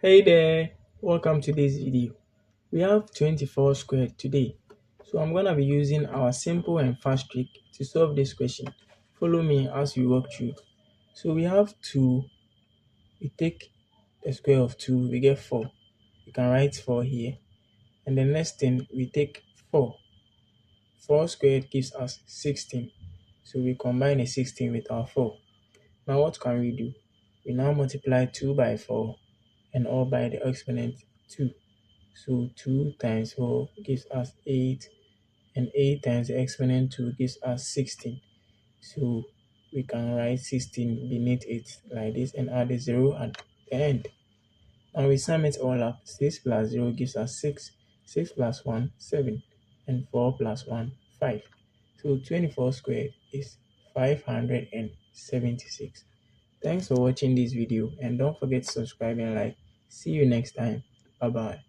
Hey there, welcome to this video. We have 24 squared today. So I'm gonna be using our simple and fast trick to solve this question. Follow me as we walk through. So we have 2, we take the square of 2, we get 4. You can write 4 here. And the next thing, we take 4. 4 squared gives us 16. So we combine the 16 with our 4. Now what can we do? We now multiply 2 by 4 and all by the exponent 2. So 2 times 4 gives us 8, and 8 times the exponent 2 gives us 16. So we can write 16 beneath it like this and add a 0 at the end. Now we sum it all up. 6 plus 0 gives us 6, 6 plus 1, 7, and 4 plus 1, 5. So 24 squared is 576. Thanks for watching this video, and don't forget to subscribe and like. See you next time. Bye bye.